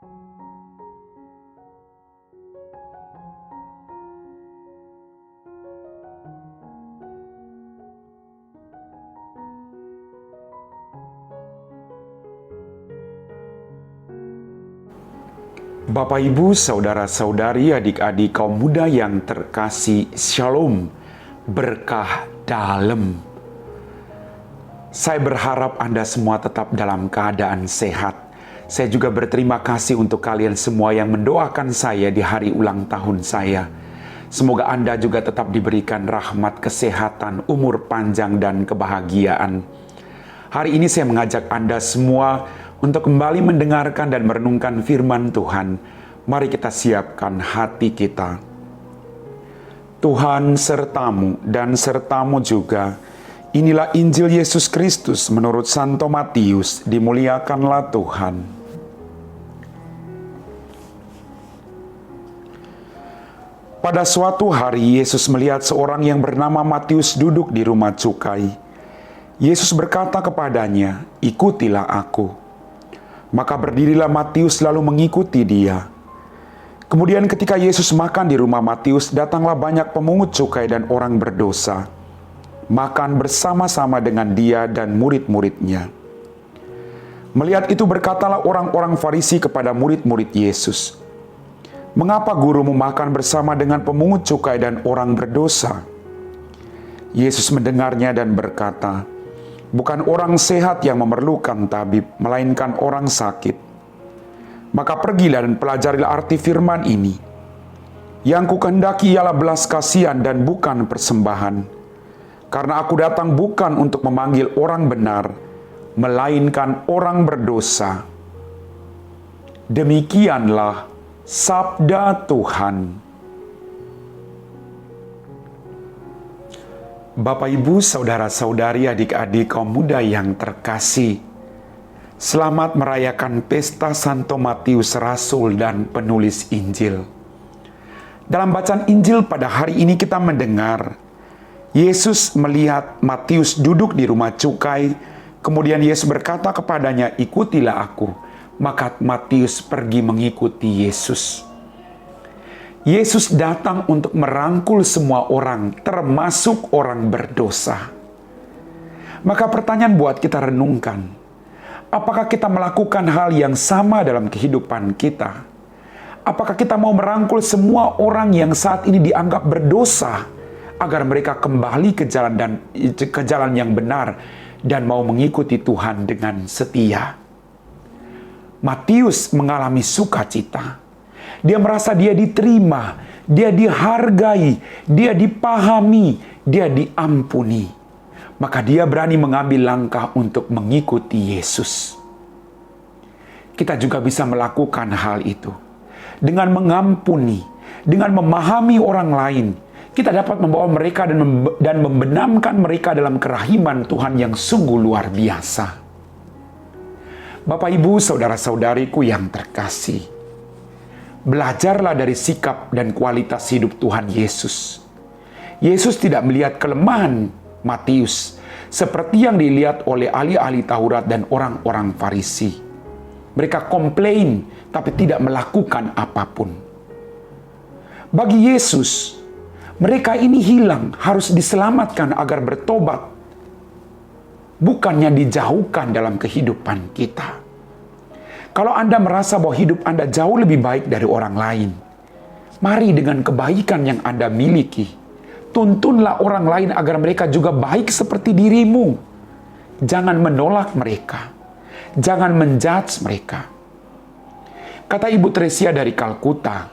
Bapak, Ibu, saudara-saudari, adik-adik kaum muda yang terkasih, Shalom, berkah dalam. Saya berharap Anda semua tetap dalam keadaan sehat. Saya juga berterima kasih untuk kalian semua yang mendoakan saya di hari ulang tahun saya. Semoga Anda juga tetap diberikan rahmat, kesehatan, umur panjang, dan kebahagiaan. Hari ini saya mengajak Anda semua untuk kembali mendengarkan dan merenungkan firman Tuhan. Mari kita siapkan hati kita. Tuhan sertamu dan sertamu juga. Inilah Injil Yesus Kristus menurut Santo Matius. Dimuliakanlah Tuhan. Pada suatu hari Yesus melihat seorang yang bernama Matius duduk di rumah cukai. Yesus berkata kepadanya, "Ikutilah aku." Maka berdirilah Matius lalu mengikuti dia. Kemudian ketika Yesus makan di rumah Matius, datanglah banyak pemungut cukai dan orang berdosa, makan bersama-sama dengan dia dan murid-muridnya. Melihat itu berkatalah orang-orang Farisi kepada murid-murid Yesus, "Mengapa gurumu makan bersama dengan pemungut cukai dan orang berdosa?" Yesus mendengarnya dan berkata, "Bukan orang sehat yang memerlukan tabib, melainkan orang sakit. Maka pergilah dan pelajarilah arti firman ini. Yang kukehendaki ialah belas kasihan dan bukan persembahan. Karena aku datang bukan untuk memanggil orang benar, melainkan orang berdosa." Demikianlah sabda Tuhan. Bapak, Ibu, saudara-saudari, adik-adik kaum muda yang terkasih, selamat merayakan pesta Santo Matius, Rasul dan penulis Injil. Dalam bacaan Injil pada hari ini kita mendengar, Yesus melihat Matius duduk di rumah cukai, kemudian Yesus berkata kepadanya, "Ikutilah aku." Maka Matius pergi mengikuti Yesus. Yesus datang untuk merangkul semua orang, termasuk orang berdosa. Maka pertanyaan buat kita renungkan, apakah kita melakukan hal yang sama dalam kehidupan kita? Apakah kita mau merangkul semua orang yang saat ini dianggap berdosa, agar mereka kembali ke jalan yang benar dan mau mengikuti Tuhan dengan setia? Matius mengalami sukacita. Dia merasa dia diterima, dia dihargai, dia dipahami, dia diampuni. Maka dia berani mengambil langkah untuk mengikuti Yesus. Kita juga bisa melakukan hal itu. Dengan mengampuni, dengan memahami orang lain, kita dapat membawa mereka dan membenamkan mereka dalam kerahiman Tuhan yang sungguh luar biasa. Bapak, Ibu, saudara-saudariku yang terkasih, belajarlah dari sikap dan kualitas hidup Tuhan Yesus. Yesus tidak melihat kelemahan Matius seperti yang dilihat oleh ahli-ahli Taurat dan orang-orang Farisi. Mereka komplain tapi tidak melakukan apapun. Bagi Yesus, mereka ini hilang, harus diselamatkan agar bertobat, bukannya dijauhkan dalam kehidupan kita. Kalau Anda merasa bahwa hidup Anda jauh lebih baik dari orang lain, mari dengan kebaikan yang Anda miliki, tuntunlah orang lain agar mereka juga baik seperti dirimu. Jangan menolak mereka. Jangan menjudge mereka. Kata Ibu Tresia dari Kalkuta,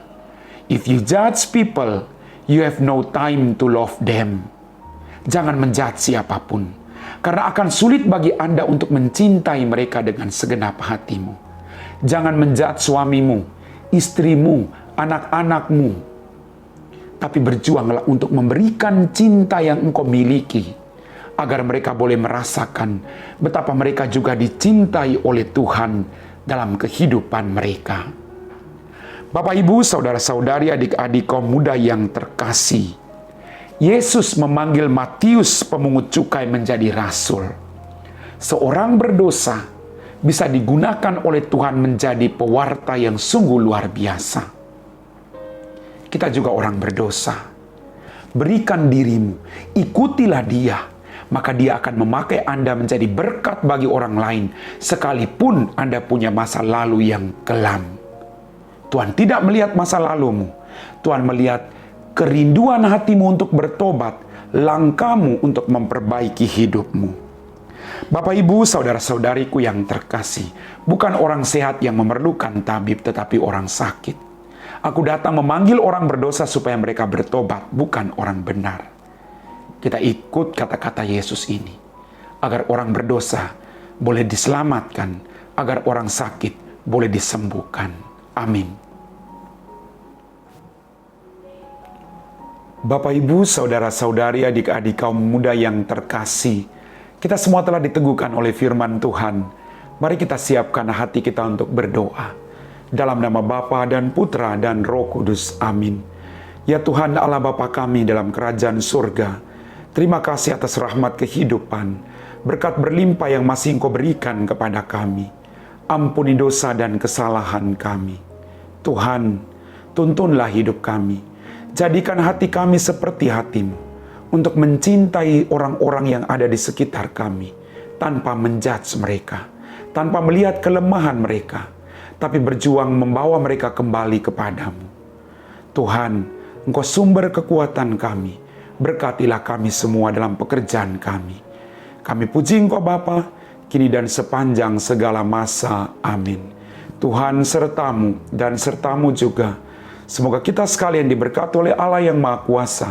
"If you judge people, you have no time to love them." Jangan menjudge siapapun, karena akan sulit bagi Anda untuk mencintai mereka dengan segenap hatimu. Jangan menjudge suamimu, istrimu, anak-anakmu. Tapi berjuanglah untuk memberikan cinta yang engkau miliki, agar mereka boleh merasakan betapa mereka juga dicintai oleh Tuhan dalam kehidupan mereka. Bapak, Ibu, saudara-saudari, adik-adik kaum muda yang terkasih, Yesus memanggil Matius pemungut cukai menjadi rasul. Seorang berdosa, bisa digunakan oleh Tuhan menjadi pewarta yang sungguh luar biasa. Kita juga orang berdosa. Berikan dirimu, ikutilah Dia, maka Dia akan memakai Anda menjadi berkat bagi orang lain, sekalipun Anda punya masa lalu yang kelam. Tuhan tidak melihat masa lalumu, Tuhan melihat kerinduan hatimu untuk bertobat, langkahmu untuk memperbaiki hidupmu. Bapak, Ibu, saudara-saudariku yang terkasih, bukan orang sehat yang memerlukan tabib, tetapi orang sakit. Aku datang memanggil orang berdosa supaya mereka bertobat, bukan orang benar. Kita ikut kata-kata Yesus ini, agar orang berdosa boleh diselamatkan, agar orang sakit boleh disembuhkan. Amin. Bapak, Ibu, saudara-saudari, adik-adik kaum muda yang terkasih, kita semua telah diteguhkan oleh firman Tuhan. Mari kita siapkan hati kita untuk berdoa. Dalam nama Bapa dan Putra dan Roh Kudus. Amin. Ya Tuhan Allah Bapa kami dalam kerajaan surga, terima kasih atas rahmat kehidupan, berkat berlimpah yang masih Engkau berikan kepada kami. Ampuni dosa dan kesalahan kami. Tuhan, tuntunlah hidup kami. Jadikan hati kami seperti hati-Mu, untuk mencintai orang-orang yang ada di sekitar kami, tanpa menjudge mereka, tanpa melihat kelemahan mereka, tapi berjuang membawa mereka kembali kepadamu. Tuhan, Engkau sumber kekuatan kami, berkatilah kami semua dalam pekerjaan kami. Kami puji Engkau Bapa, kini dan sepanjang segala masa. Amin. Tuhan sertamu dan sertamu juga. Semoga kita sekalian diberkati oleh Allah yang Maha Kuasa,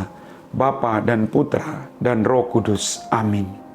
Bapa dan Putra dan Roh Kudus. Amin.